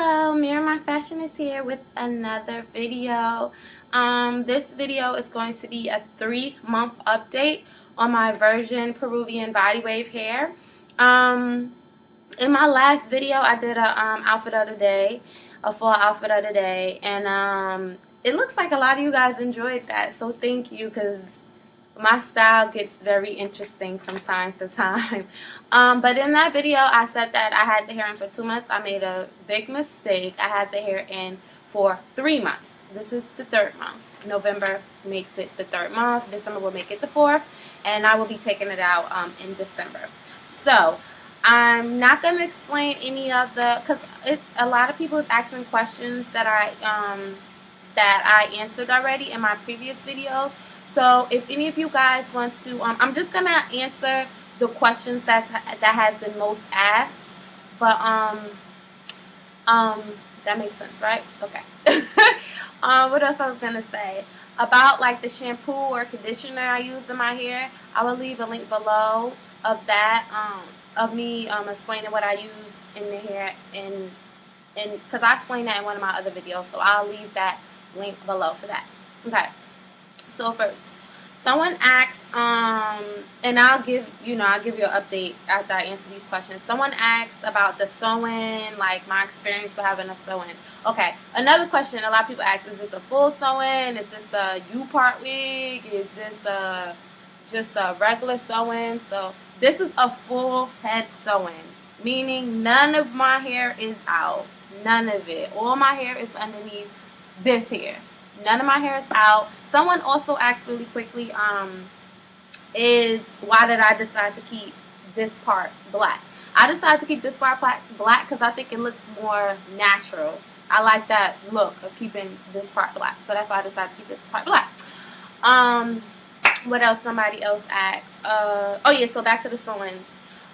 Hello, Mirror My Fashion is here with another video. This video is going to be a 3-month update on my Virgin Peruvian body wave hair. In my last video, I did a outfit of the day, a fall outfit of the day, and it looks like a lot of you guys enjoyed that. So thank you, because my style gets very interesting from time to time. But in that video, I said that I had the hair in for 2 months. I made a big mistake. I had the hair in for 3 months. This is the 3rd month. November makes it the 3rd month. December will make it the 4th. And I will be taking it out in December. So I'm not going to explain any of the, because a lot of people is asking questions that I answered already in my previous videos. So if any of you guys want to, I'm just gonna answer the questions that has been most asked. But that makes sense, right? Okay. What else I was gonna say about like the shampoo or conditioner I use in my hair? I will leave a link below of that, of me explaining what I use in the hair, and because I explained that in one of my other videos, so I'll leave that link below for that. Okay. So first, someone asked, and I'll give you an update after I answer these questions. Someone asked about the sewing, like my experience with having a sewing. Okay, another question a lot of people ask, is this a full sewing? Is this a U-part wig? Is this just a regular sewing? So this is a full head sewing, meaning none of my hair is out. None of it. All my hair is underneath this hair. None of my hair is out. Someone also asked really quickly, is why did I decide to keep this part black? I decided to keep this part black because I think it looks more natural. I like that look of keeping this part black. So that's why I decided to keep this part black. What else somebody else asked? Oh yeah, so back to the sewing.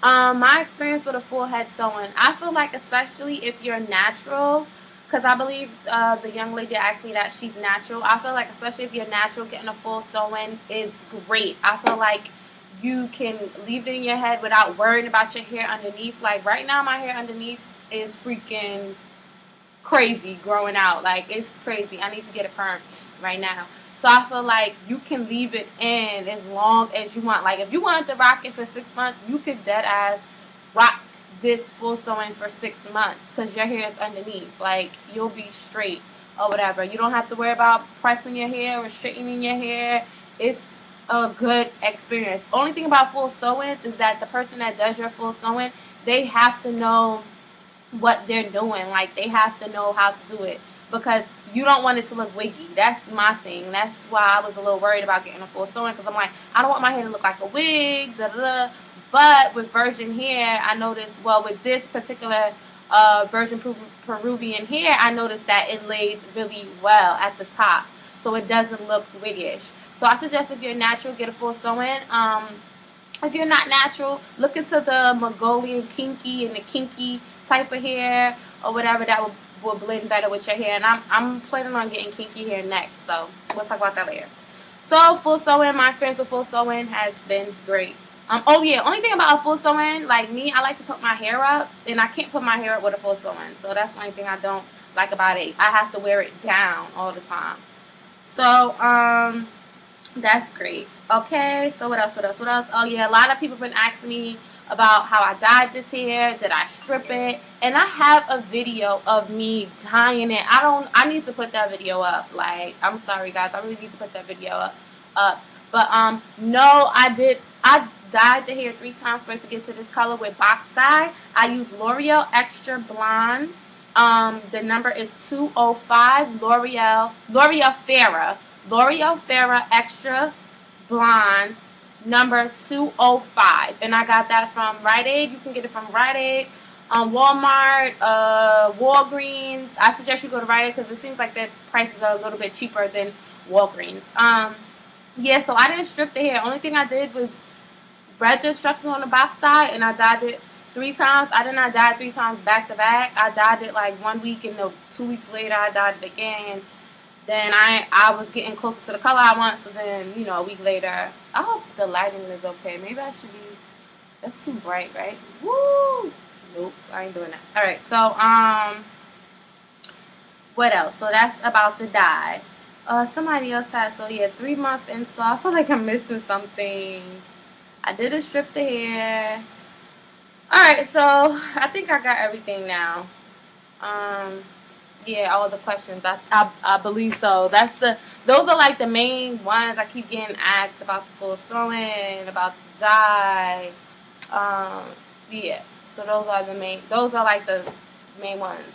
My experience with a full head sewing, I feel like especially if you're natural, because I believe the young lady asked me that she's natural. I feel like especially if you're natural, getting a full sewing is great. I feel like you can leave it in your head without worrying about your hair underneath. Like right now, my hair underneath is freaking crazy growing out. Like it's crazy. I need to get it permed right now. So I feel like you can leave it in as long as you want. Like if you wanted to rock it for 6 months, you could dead ass rock this full sewing for 6 months because your hair is underneath. Like you'll be straight or whatever. You don't have to worry about pressing your hair or straightening your hair. It's a good experience. Only thing about full sewing is that the person that does your full sewing, they have to know what they're doing. Like they have to know how to do it, because you don't want it to look wiggy. That's my thing. That's why I was a little worried about getting a full sewing, because I'm like, I don't want my hair to look like a wig, da da da. But with virgin hair, I noticed, well, with this particular virgin Peruvian hair, I noticed that it lays really well at the top, so it doesn't look wiggish. So I suggest if you're natural, get a full sewing. If you're not natural, look into the Mongolian kinky and the kinky type of hair or whatever that will blend better with your hair. And I'm planning on getting kinky hair next, so we'll talk about that later. So full sewing, my experience with full sewing has been great. Oh yeah, only thing about a full sewing, like me, I like to put my hair up, and I can't put my hair up with a full sewing. So that's the only thing I don't like about it. I have to wear it down all the time. So, that's great. Okay, so what else? Oh yeah, a lot of people have been asking me about how I dyed this hair. Did I strip it? And I have a video of me dyeing it. I need to put that video up. Like, I'm sorry guys, I really need to put that video up. But no, I dyed the hair 3 times for it to get to this color with box dye. I used L'Oreal Extra Blonde. The number is 205. L'Oreal Farrah Extra Blonde, number 205. And I got that from Rite Aid. You can get it from Rite Aid, Walmart, Walgreens. I suggest you go to Rite Aid because it seems like their prices are a little bit cheaper than Walgreens. Yeah, so I didn't strip the hair. Only thing I did was read the instructions on the box dye, and I dyed it 3 times. I did not dye it 3 times back to back. I dyed it like 1 week, and 2 weeks later I dyed it again. Then I was getting closer to the color I want, so then, a week later, I hope the lighting is okay. Maybe I should be, that's too bright, right? Woo! Nope, I ain't doing that. Alright, so, What else? So that's about the dye. Somebody else had, so yeah, 3-month install. I feel like I'm missing something. I did a strip the hair. Alright, so I think I got everything now. Yeah, all the questions. I believe so. Those are like the main ones I keep getting asked about the full sewing, about the dye. Yeah. So those are like the main ones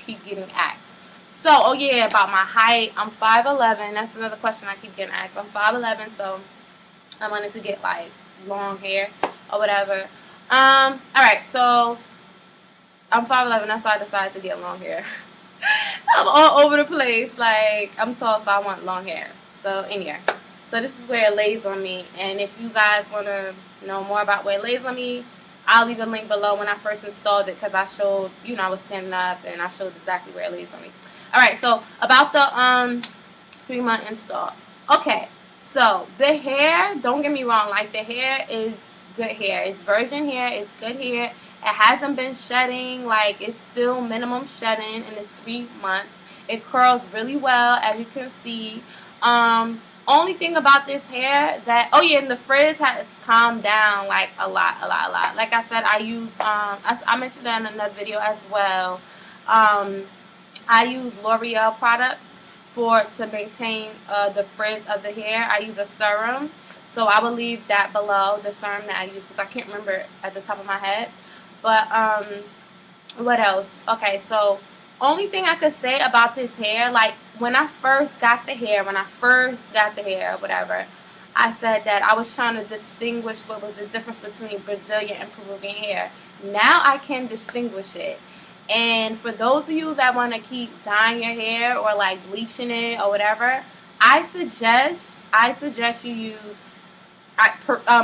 keep getting asked. So, oh yeah, about my height. I'm 5'11". That's another question I keep getting asked. I'm 5'11", so I wanted to get like long hair or whatever. Alright, so I'm 5'11", that's why I decided to get long hair. I'm all over the place. Like, I'm tall, so I want long hair. So, anyway. So, this is where it lays on me. And if you guys want to know more about where it lays on me, I'll leave a link below when I first installed it, because I showed, you know, I was standing up and I showed exactly where it lays on me. Alright, so about the 3-month install. Okay, so the hair, don't get me wrong, like the hair is good hair. It's virgin hair, it's good hair. It hasn't been shedding, like it's still minimum shedding in its 3 months. It curls really well, as you can see. Only thing about this hair that, oh yeah, and the frizz has calmed down like a lot. Like I said, I use, I mentioned that in another video as well. I use L'Oreal products to maintain the frizz of the hair. I use a serum, so I will leave that below, the serum that I use, because I can't remember it at the top of my head. But what else? Okay, so only thing I could say about this hair, like when I first got the hair, or whatever, I said that I was trying to distinguish what was the difference between Brazilian and Peruvian hair. Now I can distinguish it. And for those of you that want to keep dyeing your hair or like bleaching it or whatever, I suggest you use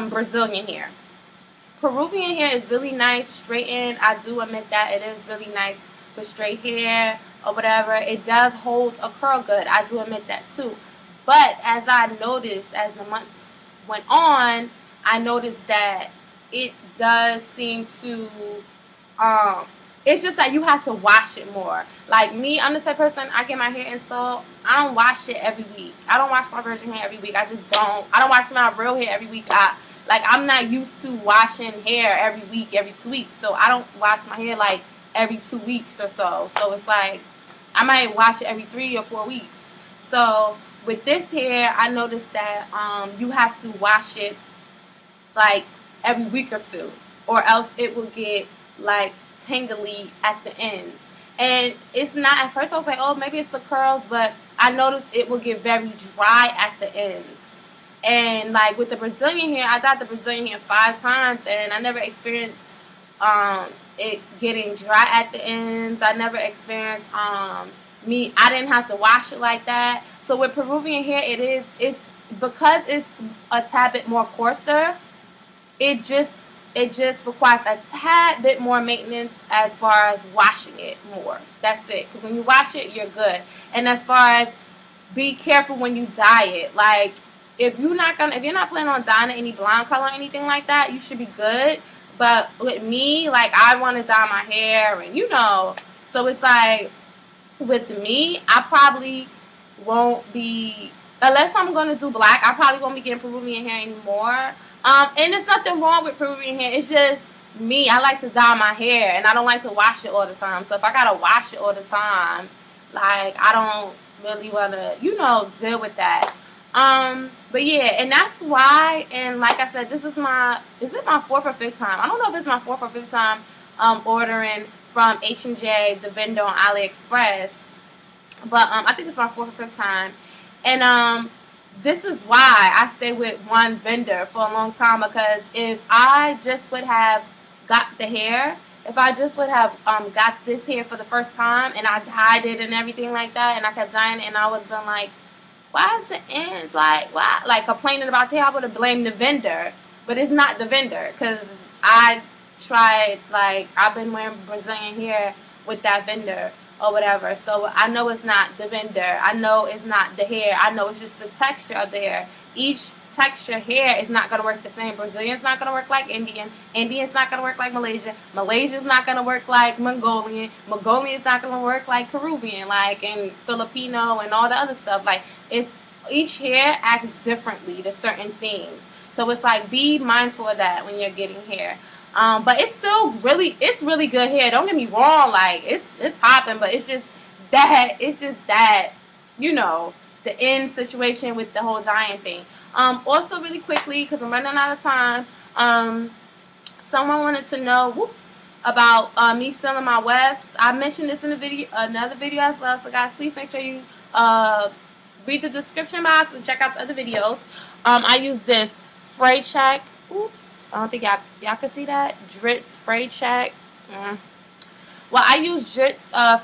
Brazilian hair. Peruvian hair is really nice, straightened. I do admit that it is really nice for straight hair or whatever. It does hold a curl good. I do admit that too. But as I noticed, as the months went on, I noticed that it does seem to it's just that you have to wash it more. Like me, I'm the type of person, I get my hair installed, I don't wash it every week. I don't wash my virgin hair every week. I just don't. I don't wash my real hair every week. I'm not used to washing hair every week, every 2 weeks. So I don't wash my hair like every 2 weeks or so. So it's like I might wash it every 3 or 4 weeks. So with this hair, I noticed that you have to wash it like every week or two, or else it will get like tangly at the ends. And it's not, at first I was like, oh, maybe it's the curls, but I noticed it will get very dry at the ends. And like with the Brazilian hair, I got the Brazilian hair 5 times and I never experienced it getting dry at the ends. I never experienced I didn't have to wash it like that. So with Peruvian hair, it's because it's a tad bit more coarser, it just requires a tad bit more maintenance as far as washing it more. That's it. Because when you wash it, you're good. And as far as be careful when you dye it. Like if you're not planning on dyeing it any blonde color or anything like that, you should be good. But with me, like I want to dye my hair, and you know, so it's like with me, I probably won't be, unless I'm gonna do black, I probably won't be getting Peruvian hair anymore. And there's nothing wrong with Peruvian hair. It's just me. I like to dye my hair, and I don't like to wash it all the time. So if I gotta wash it all the time, like I don't really wanna, you know, deal with that. But yeah, and that's why. And like I said, is it my 4th or 5th time? I don't know if it's my 4th or 5th time ordering from H&J, the vendor on AliExpress. But I think it's my 4th or 5th time, and this is why I stay with one vendor for a long time, because if I just would have got the hair, if I just would have got this hair for the first time and I dyed it and everything like that, and I kept dyeing it, and I was been like, why is the ends like, why, like complaining about the hair, I would have blamed the vendor. But it's not the vendor, because I tried, like I've been wearing Brazilian hair with that vendor or whatever, so I know it's not the vendor, I know it's not the hair, I know it's just the texture of the hair. Each texture hair is not going to work the same. Brazilian's not going to work like Indian. Indian's not going to work like Malaysian. Malaysian's not going to work like Mongolian. Mongolian's not going to work like Peruvian, like, and Filipino and all the other stuff. Like, it's each hair acts differently to certain things. So it's like, be mindful of that when you're getting hair. But it's still really good hair. Don't get me wrong, like, it's popping, but it's just that, you know, the end situation with the whole dyeing thing. Also, really quickly, because I'm running out of time, someone wanted to know, about me selling my wefts. I mentioned this in another video as well, so guys, please make sure you read the description box and check out the other videos. I use this Fray Check. Oops, I don't think y'all can see that. Dritz Fray Check. Well, I use Dritz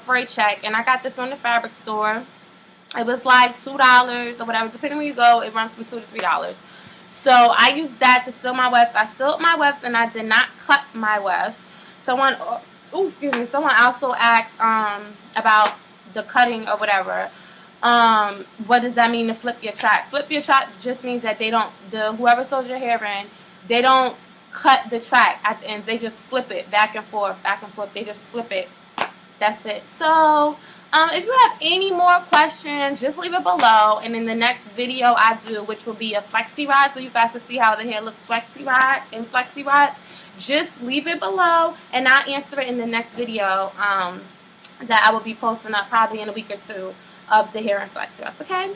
Fray Check, and I got this from the fabric store. It was like $2 or whatever. Depending where you go, it runs from $2 to $3. So I used that to seal my wefts. I sealed my wefts, and I did not cut my wefts. Someone also asked about the cutting or whatever. What does that mean to flip your track? Flip your track just means that whoever sews your hair in, they don't cut the track at the ends. They just flip it back and forth, back and forth. They just flip it. That's it. So, if you have any more questions, just leave it below. And in the next video I do, which will be a flexi rod, so you guys can see how the hair looks flexi rods, just leave it below, and I'll answer it in the next video that I will be posting up probably in a week or two of the hair and flexi rods, okay?